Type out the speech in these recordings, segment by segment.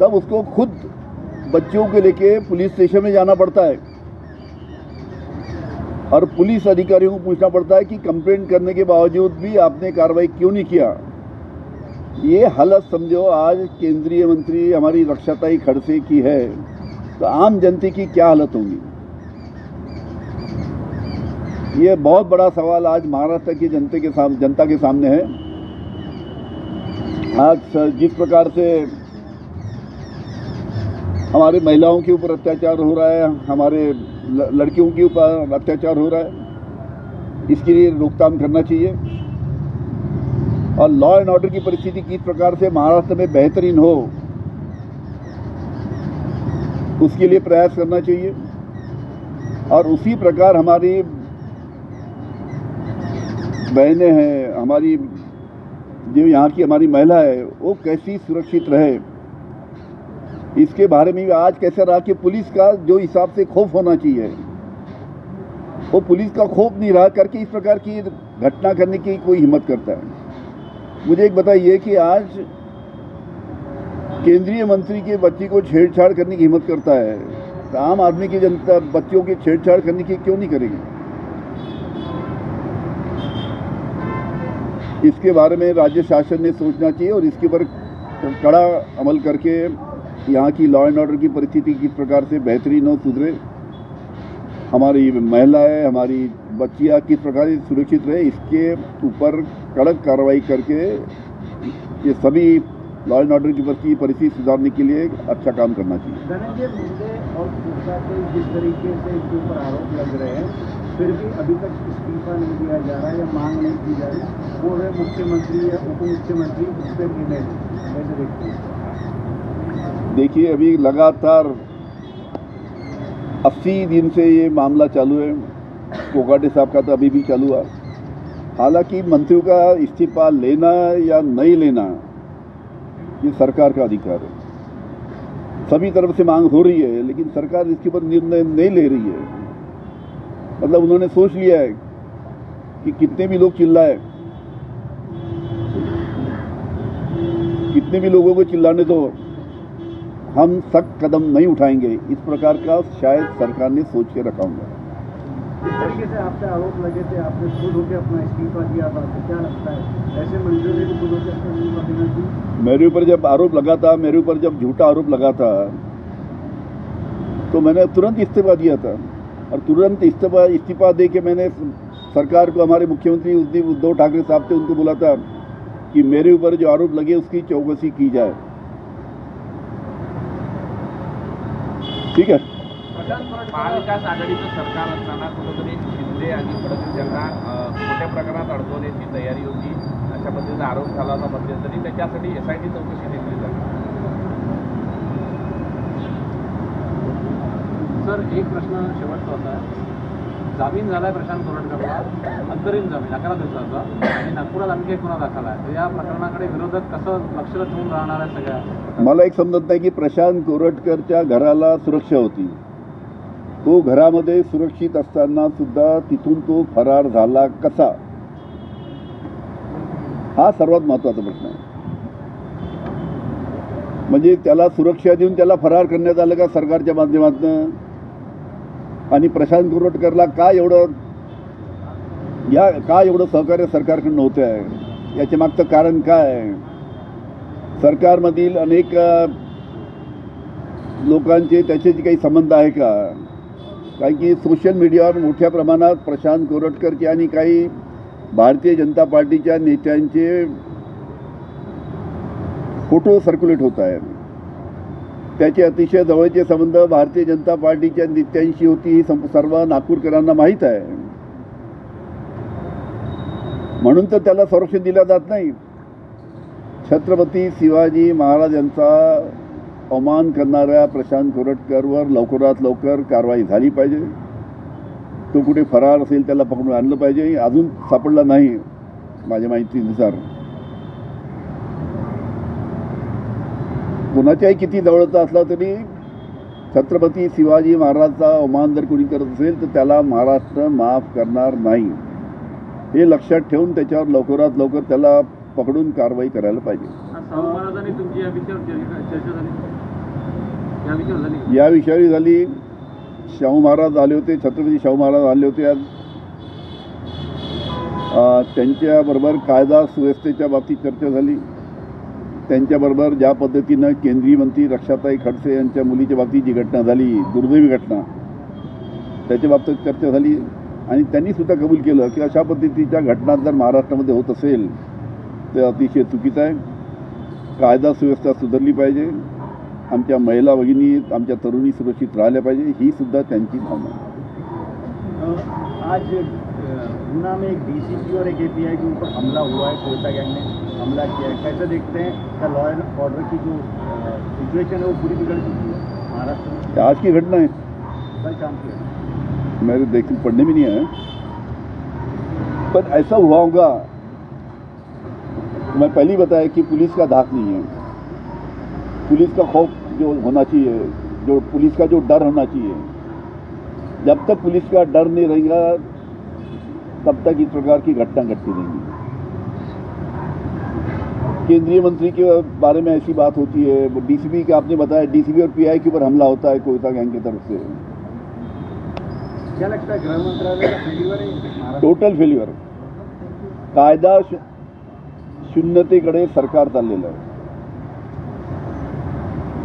तब उसको खुद बच्चों को लेके पुलिस स्टेशन में जाना पड़ता है और पुलिस अधिकारियों को पूछना पड़ता है कि कंप्लेंट करने के बावजूद भी आपने कार्रवाई क्यों नहीं किया। ये हालत समझो आज केंद्रीय मंत्री हमारी रक्षाताई खड़से की है, तो आम जनता की क्या हालत होगी। ये बहुत बड़ा सवाल आज महाराष्ट्र की जनता के सामने है। आज जिस प्रकार से हमारे महिलाओं के ऊपर अत्याचार हो रहा है, हमारे लड़कियों के ऊपर अत्याचार हो रहा है, इसके लिए रोकथाम करना चाहिए और लॉ एंड ऑर्डर की परिस्थिति किस प्रकार से महाराष्ट्र में बेहतरीन हो उसके लिए प्रयास करना चाहिए। और उसी प्रकार हमारी बहनें हैं, हमारी जो यहाँ की हमारी महिला है वो कैसी सुरक्षित रहे, इसके बारे में आज कैसे रहा कि पुलिस का जो हिसाब से खौफ होना चाहिए वो पुलिस का खौफ नहीं रहा करके इस प्रकार की घटना करने की कोई हिम्मत करता है। मुझे एक बताइए कि आज केंद्रीय मंत्री के बच्ची को छेड़छाड़ करने की हिम्मत करता है, तो आम आदमी की जनता बच्चों की छेड़छाड़ करने की क्यों नहीं करेगी। इसके बारे में राज्य शासन ने सोचना चाहिए और इसके ऊपर कड़ा अमल करके यहाँ की लॉ एंड ऑर्डर की परिस्थिति किस प्रकार से बेहतरीन हो, सुधरे, हमारी महिलाएं, हमारी बच्चियाँ किस प्रकार से सुरक्षित रहे, इसके ऊपर कड़क कार्रवाई करके ये सभी लॉ एंड ऑर्डर की परिस्थिति सुधारने के लिए अच्छा काम करना चाहिए। धनंजय मुंडे और गुप्ता के जिस तरीके से इनके ऊपर आरोप लग रहे हैं, फिर भी अभी तक इस्तीफा नहीं दिया जा रहा है या मांग नहीं की जा रही, वो है मुख्यमंत्री या उप मुख्यमंत्री उस पर निर्णय कैसे देखते हैं? देखिए, अभी लगातार 80 दिन से ये मामला चालू है। कोकाटे साहब का तो अभी भी चालू है। हालांकि मंत्रियों का इस्तीफा लेना या नहीं लेना ये सरकार का अधिकार है। सभी तरफ से मांग हो रही है, लेकिन सरकार इसके ऊपर निर्णय नहीं ले रही है। मतलब उन्होंने सोच लिया है कि कितने भी लोग चिल्लाए, कितने भी लोगों को चिल्लाने दो, हम सख्त कदम नहीं उठाएंगे। इस प्रकार का शायद सरकार ने सोच के रखा होगा। जिस तरीके से आप पे आरोप लगे थे, आपने खुद होकर अपना इस्तीफा दिया था, तो क्या लगता है ऐसे मंत्रियों ने भी खुद होकर अपना इस्तीफा देना चाहिए? मेरे ऊपर जब आरोप लगा था, मेरे ऊपर जब झूठा आरोप लगा था, तो मैंने तुरंत इस्तीफा दिया था और तुरंत इस्तीफा दे के मैंने सरकार को, हमारे मुख्यमंत्री उस दिन उद्धव ठाकरे साहब थे, उनको बोला था कि मेरे ऊपर जो आरोप लगे उसकी चौकसी की जाए। ठीक आहे. महाविकास आघाडीचं सरकार असताना कुठेतरी शिंदे आणि फडणवीस यांना मोठ्या प्रमाणात अडकवण्याची तयारी होती, अशा पद्धतीचा आरोप झाला होता मध्यंतरी. त्याच्यासाठी SIT चौकशी नेमली जाते. सर, एक प्रश्न शेवटचा होता. जामीन झालाय प्रशांत कोरटकरला, अंतरिम जामीन 11 दिवसाचा, आणि नागपुरात आणखी एक गुन्हा दाखल आहे. तर या प्रकरणाकडे विरोधक कसं लक्ष ठेवून राहणार आहे सगळ्या? मला एक समजत नाही की प्रशांत कोरटकरच्या घराला सुरक्षा होती. तो घरामध्ये सुरक्षित असताना सुद्धा तिथून तो फरार झाला कसा, हा सर्वात महत्त्वाचा प्रश्न आहे. म्हणजे त्याला सुरक्षा देऊन त्याला फरार करण्यात आलं का सरकारच्या माध्यमातून? आणि प्रशांत कोरटकरला का एवढं सहकार्य सरकारकडून होतं आहे, याच्या मागचं कारण काय आहे? सरकारमधील अनेक लोकांचे त्याच्याशी काही संबंध आहे का? कारण की सोशल मीडियावर मोठ्या प्रमाणात प्रशांत कोरटकरचे आणि काही भारतीय जनता पार्टीच्या नेत्यांचे फोटो सर्क्युलेट होत आहेत. त्याचे अतिशय जवळचे संबंध भारतीय जनता पार्टीच्या नेत्यांशी होती, ही सर्व नागपूरकरांना माहीत आहे. म्हणून तर त्याला संरक्षण दिलं जात नाही. छत्रपती शिवाजी महाराज यांचा अवमान करणाऱ्या प्रशांत कोरटकरवर लवकरात लवकर कारवाई झाली पाहिजे. तो कुठे फरार असेल त्याला पकडून आणलं पाहिजे. अजून सापडला नाही माझ्या माहितीनुसार. कोणाच्याही किती जवळचा असला तरी छत्रपती शिवाजी महाराजांचा अवमान जर कोणी करत असेल तर त्याला महाराष्ट्र माफ करणार नाही. हे लक्षात ठेवून त्याच्यावर लवकरात लवकर त्याला पकडून कारवाई करायला पाहिजे. महाराजांनी तुमची या विषयावर चर्चा झाली? या विषयावर झाली. या विषयावर झाली. शाहू महाराज आले होते, छत्रपती शाहू महाराज आले होते आज. त्यांच्याबरोबर कायदा सुव्यवस्थेच्या बाबतीत चर्चा झाली. त्यांच्याबरोबर ज्या पद्धतीनं केंद्रीय मंत्री रक्षाताई खडसे यांच्या मुलीच्या बाबतीत जी घटना झाली, दुर्दैवी घटना, त्याच्या बाबतीत चर्चा झाली. आणि त्यांनीसुद्धा कबूल केलं की अशा पद्धतीच्या घटना जर महाराष्ट्रामध्ये होत असेल तर अतिशय चुकीचं आहे. कायदा सुव्यवस्था सुधारली पाहिजे. आमच्या महिला भगिनी, आमच्या तरुणी सुरक्षित राहिल्या पाहिजे, ही सुद्धा त्यांची भावना आहे. आज गुना में एक डीसीपी और एक एपीआई के ऊपर हमला हुआ है, कोयटा गैंग ने हमला किया है. कैसे देखते हैं क्या लॉ एंड ऑर्डर की जो सिचुएशन है वो पूरी बिगड़ चुकी है महाराष्ट्र में? आज की घटना है, कल शाम की है. मेरे देख पढ़ने में नहीं आया, पर ऐसा हुआ होगा. मैं पहले ही बताया कि पुलिस का धाक नहीं है. पुलिस का खौफ जो होना चाहिए, जो पुलिस का जो डर होना चाहिए, जब तक पुलिस का डर नहीं रहेगा तब तक इस प्रकार की घटना घटती रहेंगी. केंद्रीय मंत्री के बारे में ऐसी बात होती है, डीसीपी का आपने बताया, डीसीपी और पीआई के ऊपर हमला होता है कोयटा गैंग की तरफ से. क्या लगता है गृह मंत्रालय का फेल्युअर है? Total failure. कायदा शून्यतेकडे सरकार चाललेलं आहे.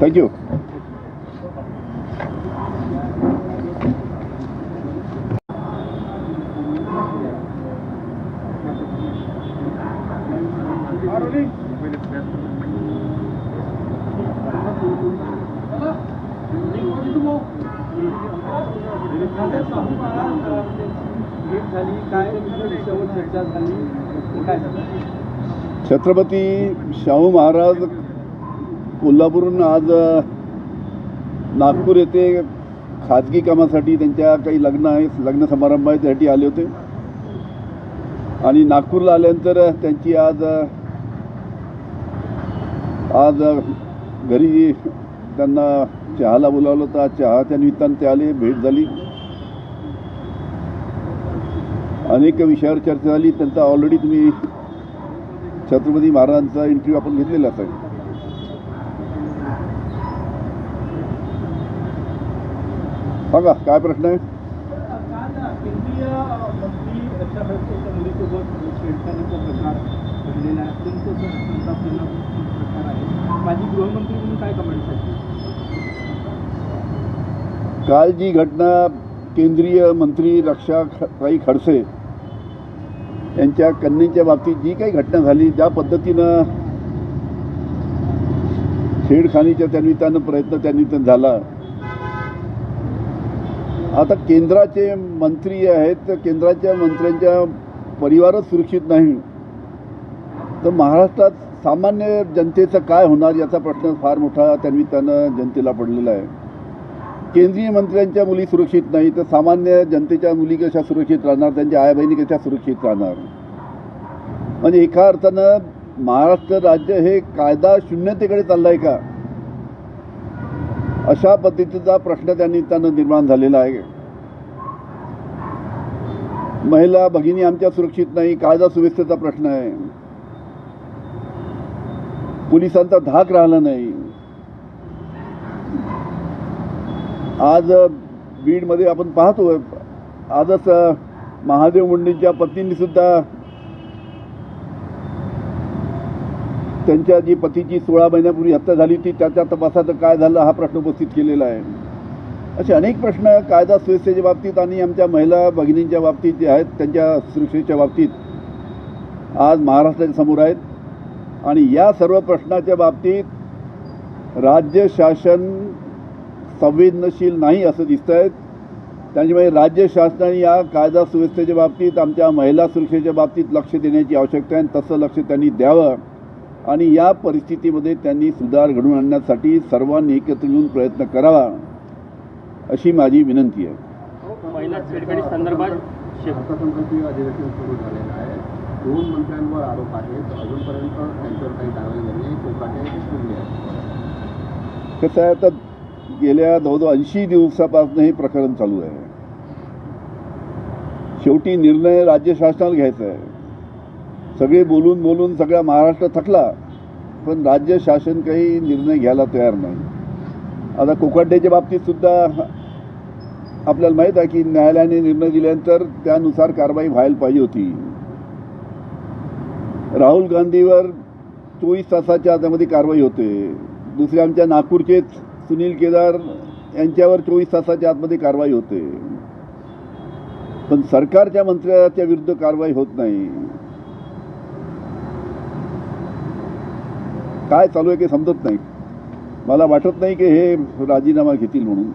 थँक्यू. छत्रपती शाहू महाराज कोल्हापूरहून आज नागपूर येथे खाजगी कामासाठी त्यांच्या काही लग्न समारंभ आहे त्यासाठी आले होते. आणि नागपूरला आल्यानंतर त्यांची आज घरी त्यांना चहाला बोलावलं होतं. चहाच्या निमित्तानं ते आले, भेट झाली, अनेक विषयावर चर्चा झाली. त्यांचा ऑलरेडी तुम्ही छत्रपती महाराजांचा इंटरव्ह्यू आपण घेतलेलाच आहे. बघा काय प्रश्न आहे. केंद्रीय मंत्री रक्षा खडसेच्या मुलीसोबत छेडखानीचा प्रकार घडलेला आहे, अत्यंत संतापजनक प्रकार आहे. माजी गृहमंत्री म्हणून काय कमेंट्स आहेत? काल जी घटना केंद्रीय मंत्री रक्षाताई खडसे यांच्या कन्येच्या बाबतीत जी काही घटना झाली, ज्या पद्धतीनं छेडखानीच्या त्यानिमित्तानं प्रयत्न त्यानिमित्तानं झाला. आता केंद्राचे मंत्री आहेत, तर केंद्राच्या मंत्र्यांच्या परिवारच सुरक्षित नाही तर महाराष्ट्रात सामान्य जनतेचं काय होणार याचा प्रश्न फार मोठा त्यानिमित्तानं जनतेला पडलेला आहे. केंद्रीय मंत्र्यांच्या मुली सुरक्षित नाही तर सामान्य जनतेच्या मुली कशा सुरक्षित राहणार, त्यांच्या आई बहिणी कशा सुरक्षित राहणार. म्हणजे एका अर्थानं महाराष्ट्र राज्य हे कायदा शून्यतेकडे चाललं आहे का, अशा पद्धतीचा प्रश्न त्या निमित्तानं निर्माण झालेला आहे. महिला भगिनी आमच्या सुरक्षित नाही, कायदा सुव्यवस्थेचा प्रश्न आहे, पोलिसांचा धाक राहिला नाही. आज बीडमध्ये आपण पाहतो, आजच महादेव मुंडेंच्या पत्नींनी सुद्धा त्यांच्या जी पतीची 16 महिन्यापूर्वी हत्या झाली होती त्याच्या तपासाचं काय झालं हा प्रश्न उपस्थित केलेला आहे. असे अनेक प्रश्न कायदा सुव्यवस्थेच्या बाबतीत आणि आमच्या महिला भगिनींच्या बाबतीत जे आहेत त्यांच्या सुरक्षेच्या बाबतीत आज महाराष्ट्राच्या समोर आहेत. आणि या सर्व प्रश्नाच्या बाबतीत राज्य शासन संवेदनशील नाही असं दिसतं आहे. त्यामुळे राज्य शासनाने या कायदा सुव्यवस्थेच्या बाबतीत आमच्या महिला सुरक्षेच्या बाबतीत लक्ष देण्याची आवश्यकता आहे. तसं लक्ष त्यांनी द्यावं आणि या परिस्थितीमध्ये त्यांनी सुधार घडवून आणण्यासाठी सर्वांनी एकत्र येऊन प्रयत्न करावा अशी माझी विनंती आहे. महिला छेडखानी संदर्भात अर्थसंकल्पीय अधिवेशन सुरू झालेलं आहे. 2 मंत्र्यांवर आरोप आहेत, अजूनपर्यंत त्यांच्यावर काही कारवाई झाली कोर्टाने दिसून आहे. कसं आहे, आता गेल्या जवळजवळ 80 दिवसापासून हे प्रकरण चालू आहे. शेवटी निर्णय राज्य शासनाला घ्यायचा आहे. सगळे बोलून बोलून सगळा महाराष्ट्र थकला, पण राज्य शासन काही निर्णय घ्यायला तयार नाही. आता कोकाटेच्या बाबतीत सुद्धा आपल्याला माहीत आहे की न्यायालयाने निर्णय दिल्यानंतर त्यानुसार कारवाई व्हायला पाहिजे होती. राहुल गांधीवर 24 तासाच्या आतमध्ये कारवाई होते. दुसरे आमच्या नागपूरचेच सुनील केदार यांच्यावर 24 तासाच्या आतमध्ये कारवाई होते. पण सरकारच्या मंत्र्याच्या विरुद्ध कारवाई होत नाही. काय चालू आहे ते समजत नाही. मला वाटत नाही की हे राजीनामा घेतील म्हणून.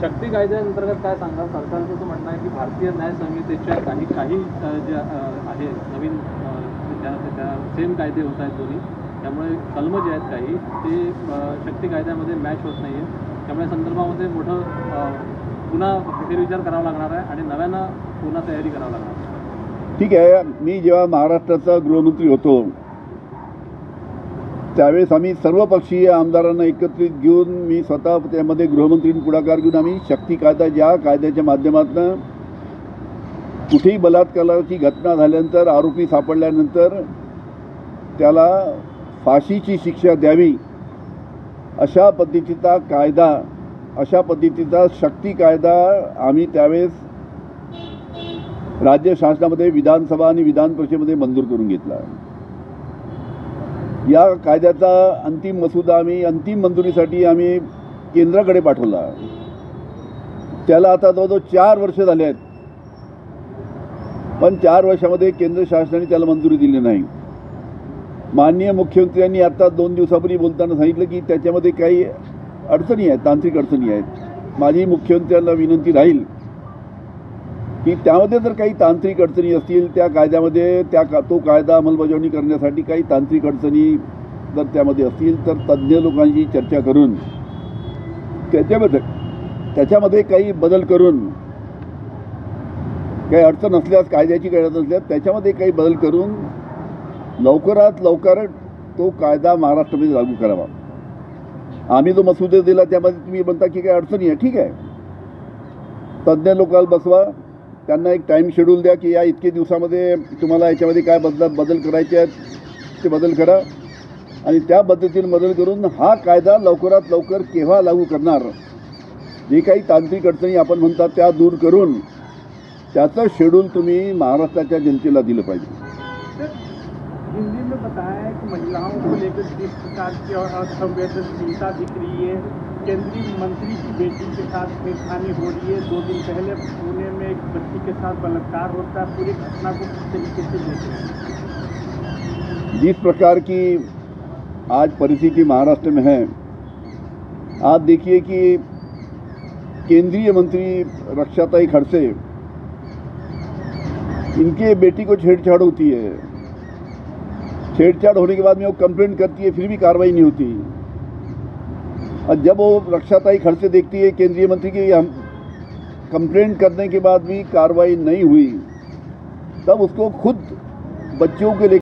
शक्ती कायद्याअंतर्गत काय सांगा? सरकारचं असं म्हणणं आहे की भारतीय न्याय संहितेच्या काही जे आहे नवीन त्या सेम कायदे होत आहेत दोन्ही, त्यामुळे कलम जे आहेत काही ते शक्ती कायद्यामध्ये मॅच होत नाही आहे. त्यामुळे संदर्भामध्ये मोठं पुन्हा फेरविचार करावा लागणार आहे आणि नव्यानं पुन्हा तयारी करावी लागणार आहे. ठीक आहे. मी जेव्हा महाराष्ट्राचा गृहमंत्री होतो त्यावेळेस आम्ही सर्वपक्षीय आमदारांना एकत्रित घेऊन मी स्वतः त्यामध्ये गृहमंत्रींनी पुढाकार घेऊन आम्ही शक्ती कायदा, ज्या कायद्याच्या माध्यमातून कुठेही बलात्काराची घटना झाल्यानंतर आरोपी सापडल्यानंतर त्याला फाशीची शिक्षा द्यावी अशा पद्धतीचा कायदा, अशा पद्धतीचा शक्ती कायदा आम्ही त्यावेळेस राज्य शासनामध्ये विधानसभा आणि विधान परिषदेमध्ये मंजूर करून घेतला. या कायद्याचा अंतिम मसुदा आम्ही अंतिम मंजुरीसाठी आम्ही केंद्राकडे पाठवला. त्याला आता जवळजवळ 4 वर्ष झाले आहेत, पण 4 वर्षामध्ये केंद्र शासनाने त्याला मंजुरी दिली नाही. माननीय मुख्यमंत्र्यांनी आता 2 दिवसापूर्वी बोलताना सांगितलं की त्याच्यामध्ये काही अडचणी आहेत, तांत्रिक अडचणी आहेत. माझी मुख्यमंत्र्यांना विनंती राहील की त्यामध्ये जर काही तांत्रिक अडचणी असतील त्या कायद्यामध्ये तो कायदा अंमलबजावणी करण्यासाठी काही तांत्रिक अडचणी जर त्यामध्ये असतील तर तज्ज्ञ लोकांशी चर्चा करून त्याच्यामध्ये काही बदल करून, काही अडचण असल्यास, कायद्याची काही अडचण असल्यास त्याच्यामध्ये काही बदल करून लवकरात लवकर तो कायदा महाराष्ट्रामध्ये लागू करावा. आम्ही जो मसुदा दिला त्यामध्ये तुम्ही म्हणता की काही अडचणी आहे, ठीक आहे. तज्ज्ञ लोकांना बसवा, त्यांना एक टाईम शेड्यूल द्या की या इतके दिवसामध्ये तुम्हाला याच्यामध्ये काय बदल करायचे आहेत ते बदल करा आणि त्या पद्धतीने बदल करून हा कायदा लवकरात लवकर केव्हा लागू करणार, जे काही तांत्रिक अडचणी आपण म्हणतात त्या दूर करून त्याचं शेड्यूल तुम्ही महाराष्ट्राच्या जनतेला दिलं पाहिजे. हिंदी में बताया है कि महिलाओं को लेकर किस प्रकार की और असंवेदनशीलता दिख रही है. केंद्रीय मंत्री की बेटी के साथ छेड़खानी हो रही है. 2 दिन पहले पुणे में एक बच्ची के साथ बलात्कार होता है. पूरी घटना को किस तरीके से देख रहे हैं? जिस प्रकार की आज परिस्थिति महाराष्ट्र में है, आप देखिए कि केंद्रीय मंत्री रक्षाताई खड़से, इनके बेटी को छेड़छाड़ होती है. छेड़छाड़ होने के बाद में वो कंप्लेंट करती है, फिर भी कार्रवाई नहीं होती. और जब वो रक्षाताई खड़से देखती है केंद्रीय मंत्री की हम कंप्लेंट करने के बाद भी कार्रवाई नहीं हुई, तब उसको खुद बच्चों के